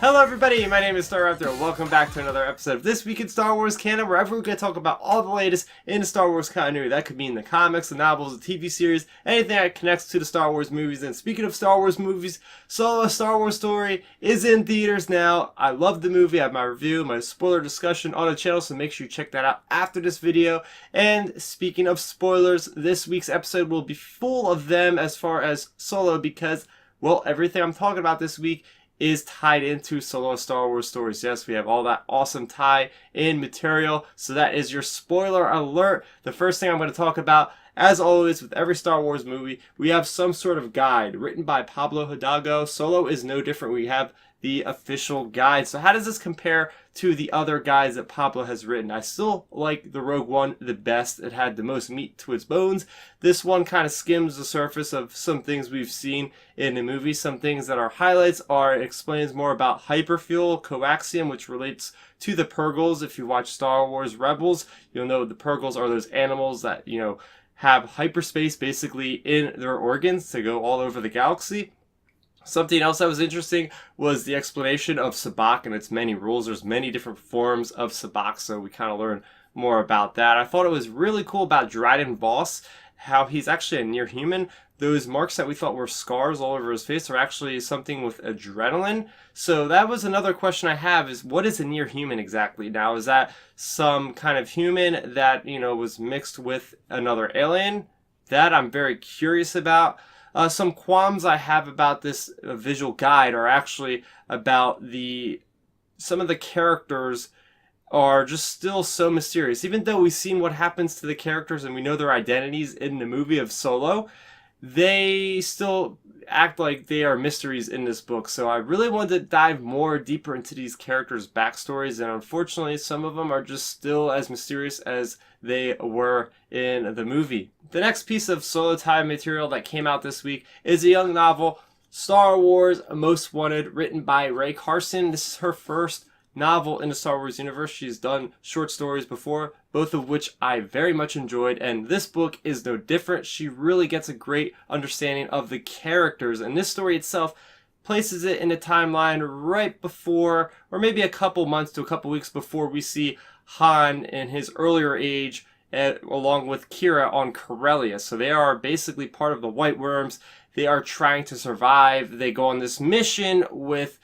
Hello everybody, my name is Starrapter and welcome back to another episode of This Week in Star Wars Canon, where we're going to talk about all the latest in Star Wars continuity. That could mean the comics, the novels, the TV series, anything that connects to the Star Wars movies. And speaking of Star Wars movies, Solo: A Star Wars Story is in theaters now. I love the movie. I have my review, my spoiler discussion on the channel, so make sure you check that out after this video. And speaking of spoilers, this week's episode will be full of them as far as Solo because, well, everything I'm talking about this week is tied into Solo: A Star Wars Stories. Yes, we have all that awesome tie-in material, so that is your spoiler alert. The first thing I'm going to talk about, as always with every Star Wars movie, we have some sort of guide written by Pablo Hidalgo. Solo is no different. We have the official guide. So how does this compare to the other guides that Pablo has written? I still like the Rogue One the best. It had the most meat to its bones. This one kind of skims the surface of some things we've seen in the movie. Some things that are highlights are, it explains more about hyperfuel, coaxium, which relates to the Purgles. If you watch Star Wars Rebels, you'll know the Purgles are those animals that, have hyperspace basically in their organs to go all over the galaxy. Something else that was interesting was the explanation of sabacc and its many rules. There's many different forms of sabacc, so we kind of learn more about that. I thought it was really cool about Dryden Voss, how he's actually a near human. Those marks that we thought were scars all over his face are actually something with adrenaline. So that was another question I have, is what is a near human exactly? Now, is that some kind of human that, was mixed with another alien? That I'm very curious about. Some qualms I have about this visual guide are actually about some of the characters are just still so mysterious. Even though we've seen what happens to the characters and we know their identities in the movie of Solo, they still act like they are mysteries in this book. So I really wanted to dive more deeper into these characters' backstories, and unfortunately some of them are just still as mysterious as they were in the movie. The next piece of Solo tie material that came out this week is a young novel, Star Wars Most Wanted, written by Rae Carson. This is her first novel in the Star Wars universe. She's done short stories before, both of which I very much enjoyed, and this book is no different. She really gets a great understanding of the characters, and this story itself places it in a timeline right before, or maybe a couple months to a couple weeks before we see Han in his earlier age, along with Qi'Ra on Corellia. So they are basically part of the White Worms. They are trying to survive. They go on this mission with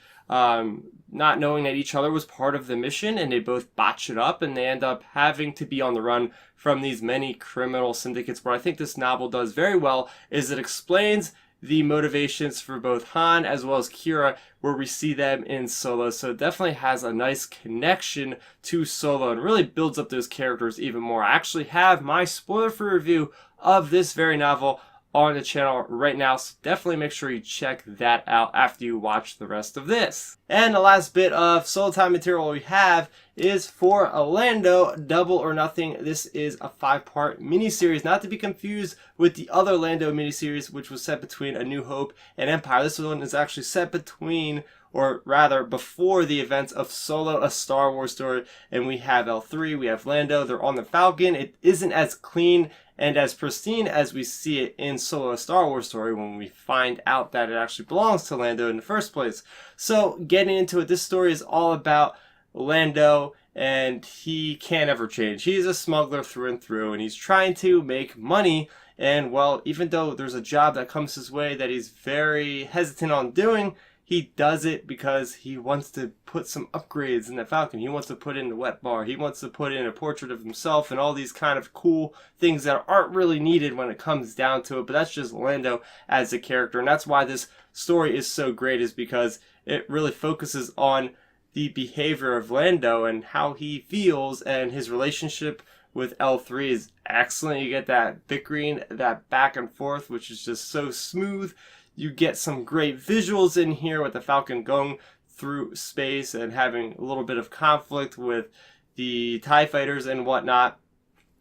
not knowing that each other was part of the mission, and they both botch it up, and they end up having to be on the run from these many criminal syndicates. What I think this novel does very well is it explains the motivations for both Han as well as Qi'Ra, where we see them in Solo. So it definitely has a nice connection to Solo and really builds up those characters even more. I actually have my spoiler-free review of this very novel on the channel right now, so definitely make sure you check that out after you watch the rest of this. And the last bit of Solo time material we have is for Lando, Double or Nothing. This is a 5-part miniseries, not to be confused with the other Lando miniseries, which was set between A New Hope and Empire. This one is actually set between, or rather before, the events of Solo: A Star Wars Story, and we have L3, we have Lando, they're on the Falcon. It isn't as clean and as pristine as we see it in Solo: A Star Wars Story when we find out that it actually belongs to Lando in the first place. So getting into it, this story is all about Lando, and he can't ever change. He's a smuggler through and through, and he's trying to make money. And well, even though there's a job that comes his way that he's very hesitant on doing, he does it because he wants to put some upgrades in the Falcon. He wants to put in the wet bar. He wants to put in a portrait of himself and all these kind of cool things that aren't really needed when it comes down to it. But that's just Lando as a character. And that's why this story is so great, is because it really focuses on the behavior of Lando and how he feels, and his relationship with L3 is excellent. You get that bickering, that back and forth, which is just so smooth. You get some great visuals in here with the Falcon going through space and having a little bit of conflict with the TIE fighters and whatnot.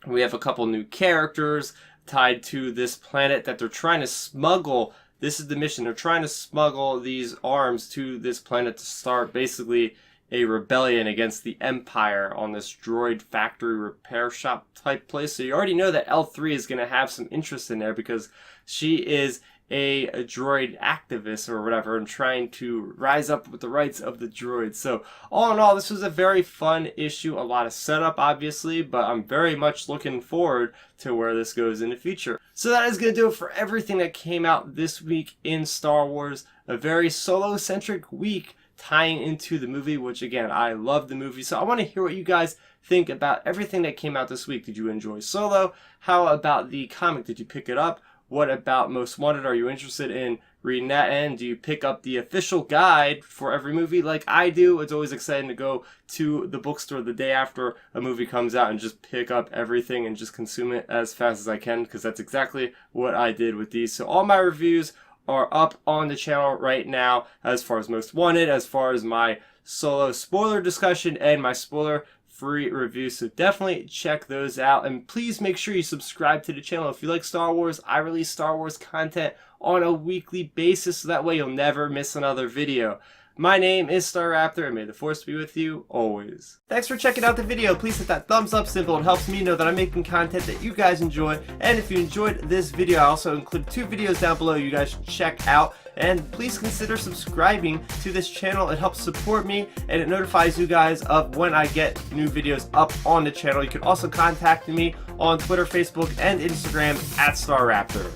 We have a couple new characters tied to this planet that they're trying to smuggle. This is the mission. They're trying to smuggle these arms to this planet to start basically a rebellion against the Empire on this droid factory repair shop type place. So you already know that L3 is going to have some interest in there because she is a droid activist or whatever and trying to rise up with the rights of the droids. So all in all, this was a very fun issue, a lot of setup obviously, but I'm very much looking forward to where this goes in the future. So that is going to do it for everything that came out this week in Star Wars. A very Solo-centric week tying into the movie, which again, I love the movie. So I want to hear what you guys think about everything that came out this week. Did you enjoy Solo? How about the comic? Did you pick it up? What about Most Wanted? Are you interested in reading that? And do you pick up the official guide for every movie like I do? It's always exciting to go to the bookstore the day after a movie comes out and just pick up everything and just consume it as fast as I can, because that's exactly what I did with these. So all my reviews are up on the channel right now, as far as Most Wanted, as far as my Solo spoiler discussion and my spoiler free reviews. So definitely check those out, and please make sure you subscribe to the channel if you like Star Wars. I release Star Wars content on a weekly basis, so that way you'll never miss another video. My name is Starrapter, and may the Force be with you always. Thanks for checking out the video. Please hit that thumbs up symbol. It helps me know that I'm making content that you guys enjoy. And if you enjoyed this video, I also included 2 videos down below you guys should check out. And please consider subscribing to this channel. It helps support me, and it notifies you guys of when I get new videos up on the channel. You can also contact me on Twitter, Facebook, and Instagram at Starrapter.